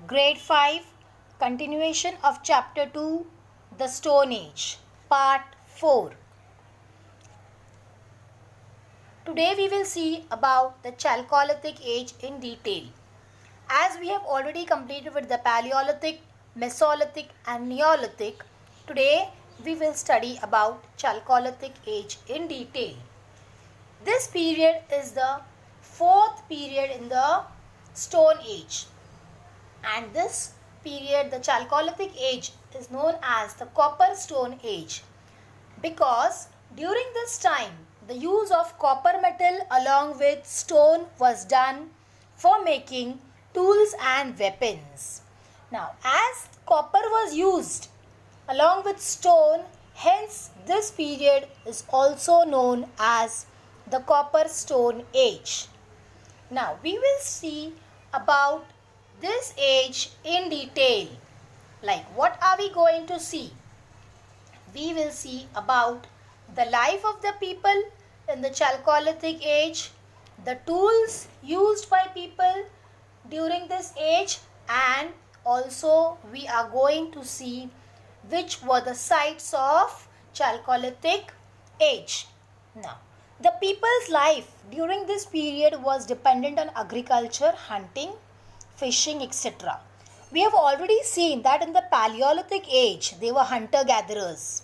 Grade 5, continuation of Chapter 2, The Stone Age, Part 4. Today we will see about the Chalcolithic Age in detail. As we have already completed with the Paleolithic, Mesolithic and Neolithic, today we will study about Chalcolithic Age in detail. This period is the fourth period in the Stone Age. And this period, the Chalcolithic Age, is known as the Copper Stone Age because during this time the use of copper metal along with stone was done for making tools and weapons. Now, as copper was used along with stone, hence this period is also known as the Copper Stone Age. Now, we will see about this age in detail. Like, what are we going to see? We will see about the life of the people in the Chalcolithic Age, the tools used by people during this age, and also we are going to see which were the sites of Chalcolithic Age. Now, the people's life during this period was dependent on agriculture, hunting, fishing, etc. We have already seen that in the Paleolithic Age, they were hunter-gatherers.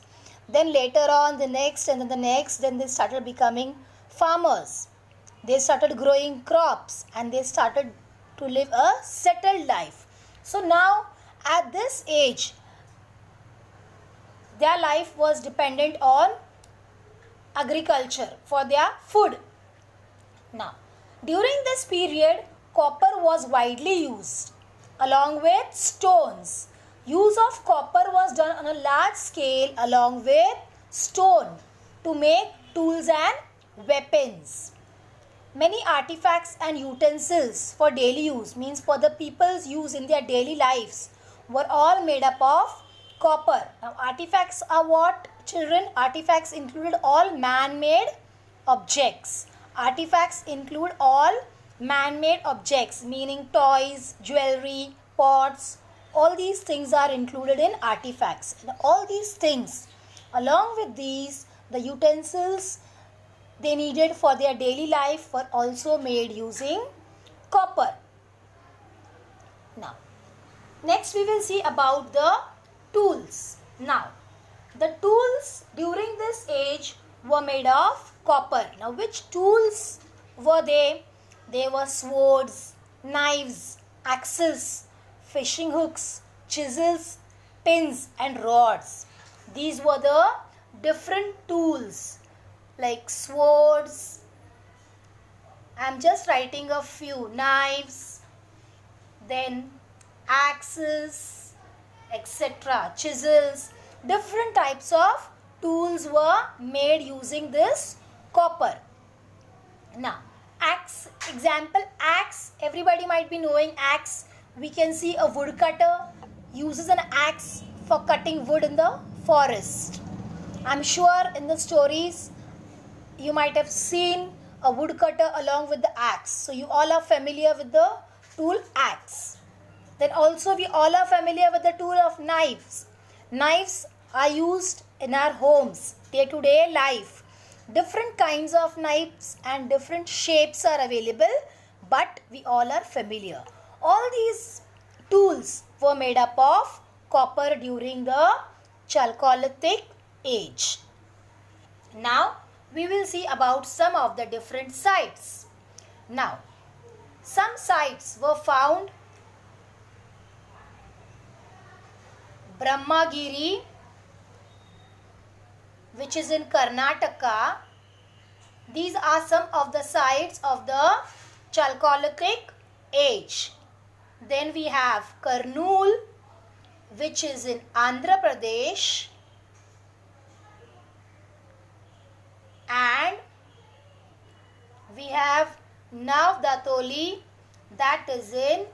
Then later on, the next and then the next, then they started becoming farmers. They started growing crops and they started to live a settled life. So now, at this age, their life was dependent on agriculture for their food. Now, during this period, copper was widely used along with stones. Use of copper was done on a large scale along with stone to make tools and weapons. Many artifacts and utensils for daily use, means for the people's use in their daily lives, were all made up of copper. Now, artifacts are what, children? Artifacts included all man-made objects. Artifacts include all man-made objects, meaning toys, jewelry, pots. All these things are included in artifacts. And all these things, along with these, the utensils they needed for their daily life were also made using copper. Now, next we will see about the tools. Now, the tools during this age were made of copper. Now, which tools were they? They were swords, knives, axes, fishing hooks, chisels, pins and rods. These were the different tools like swords. I am just writing a few. Knives, then axes, etc. Chisels. Different types of tools were made using this copper. Now, axe, example axe, everybody might be knowing axe. We can see a woodcutter uses an axe for cutting wood in the forest. I'm sure in the stories you might have seen a woodcutter along with the axe. So you all are familiar with the tool axe. Then also we all are familiar with the tool of knives. Knives are used in our homes, day-to-day life. Different kinds of knives and different shapes are available, but we all are familiar. All these tools were made up of copper during the Chalcolithic Age. Now, we will see about some of the different sites. Now, some sites were found Brahmagiri, which is in Karnataka. These are some of the sites of the Chalcolithic Age. Then we have Kurnool, which is in Andhra Pradesh, and we have Navdatoli, that is in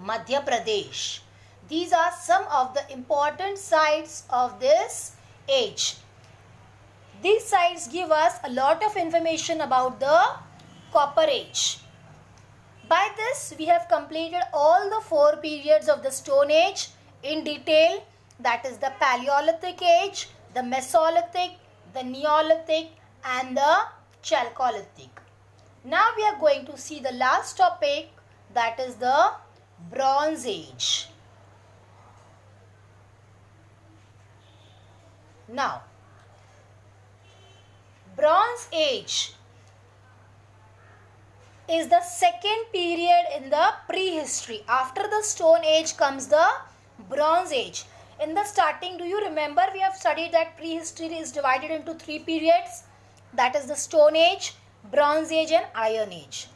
Madhya Pradesh. These are some of the important sites of this age. These sites give us a lot of information about the Copper Age. By this, we have completed all the 4 periods of the Stone Age in detail. That is the Paleolithic Age, the Mesolithic, the Neolithic and the Chalcolithic. Now we are going to see the last topic, that is the Bronze Age. Now, Bronze Age is the second period in the prehistory. After the Stone Age comes the Bronze Age. In the starting, do you remember we have studied that prehistory is divided into 3 periods? That is the Stone Age, Bronze Age and Iron Age.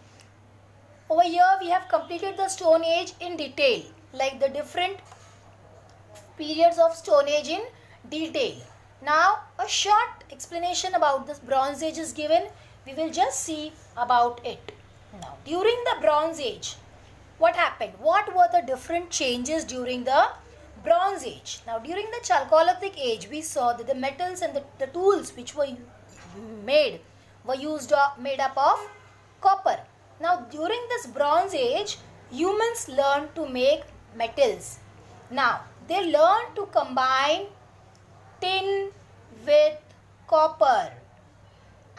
Over here we have completed the Stone Age in detail, like the different periods of Stone Age in detail. Now a short explanation about this Bronze Age is given. We will just see about it. Now, during the Bronze Age, what happened? What were the different changes during the Bronze Age? Now, during the Chalcolithic Age, we saw that the metals and the tools which were made were made up of copper. Now, during this Bronze Age, humans learned to make metals. Now, they learned to combine tin with copper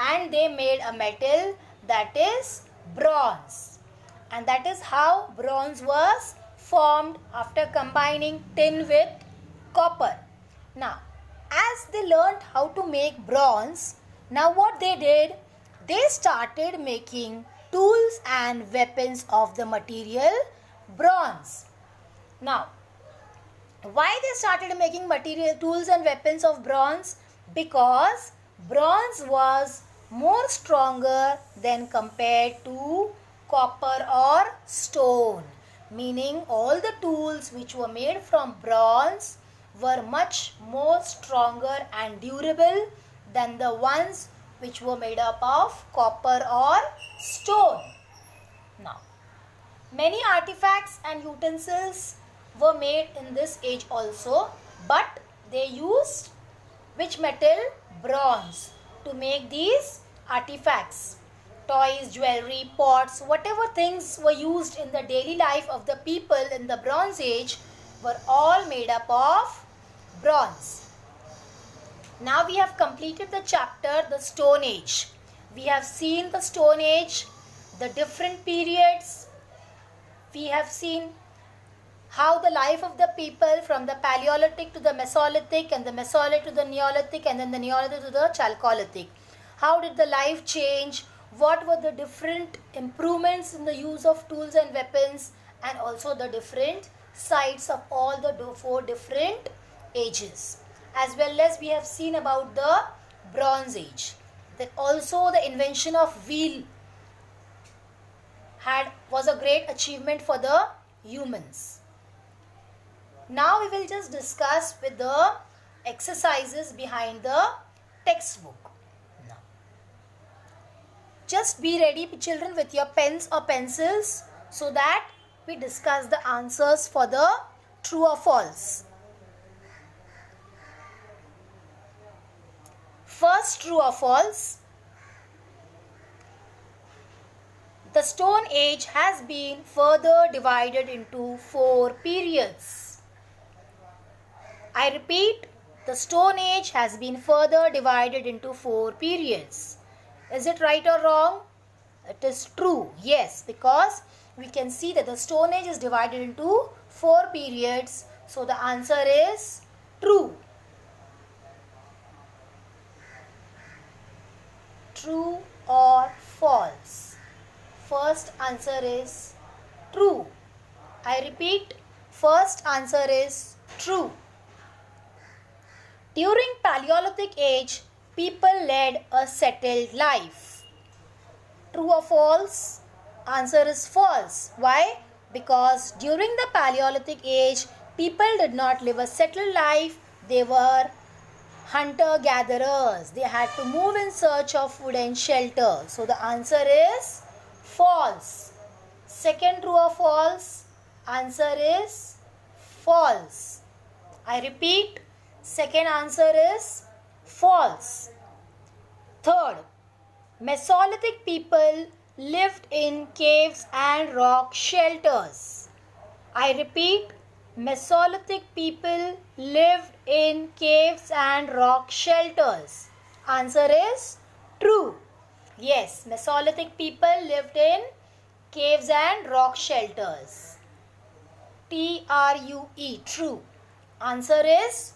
and they made a metal that is bronze, and that is how bronze was formed after combining tin with copper. Now, as they learned how to make bronze, now what they did, they started making tools and weapons of the material bronze. Now, why they started making material tools and weapons of bronze? Because bronze was more stronger than compared to copper or stone, meaning all the tools which were made from bronze were much more stronger and durable than the ones which were made up of copper or stone. Now, many artifacts and utensils were made in this age also, but they used which metal? Bronze, to make these artifacts. Toys, jewelry, pots, whatever things were used in the daily life of the people in the Bronze Age were all made up of bronze. Now we have completed the chapter, the Stone Age. We have seen the Stone Age, the different periods. We have seen how the life of the people from the Paleolithic to the Mesolithic and the Mesolithic to the Neolithic and then the Neolithic to the Chalcolithic. How did the life change? What were the different improvements in the use of tools and weapons, and also the different sides of all the 4 different ages. As well as we have seen about the Bronze Age. That also the invention of wheel was a great achievement for the humans. Now we will just discuss with the exercises behind the textbook. Now, just be ready, children, with your pens or pencils so that we discuss the answers for the true or false. First, true or false. The Stone Age has been further divided into 4 periods. I repeat, the Stone Age has been further divided into 4 periods. Is it right or wrong? It is true, yes, because we can see that the Stone Age is divided into 4 periods. So the answer is true. True or false? First answer is true. I repeat, first answer is true. During Paleolithic Age, people led a settled life. True or false? Answer is false. Why? Because during the Paleolithic Age, people did not live a settled life. They were hunter-gatherers. They had to move in search of food and shelter. So the answer is false. Second, true or false? Answer is false. I repeat, second answer is false. Third, Mesolithic people lived in caves and rock shelters. I repeat, Mesolithic people lived in caves and rock shelters. Answer is true. Yes, Mesolithic people lived in caves and rock shelters. True, true. Answer is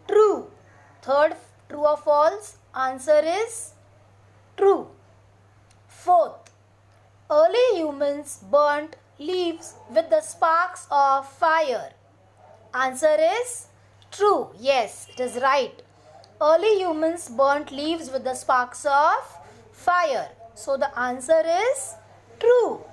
true. Third, true or false? Answer is true. Fourth, early humans burnt leaves with the sparks of fire. Answer is true. Yes, it is right. Early humans burnt leaves with the sparks of fire. So the answer is true.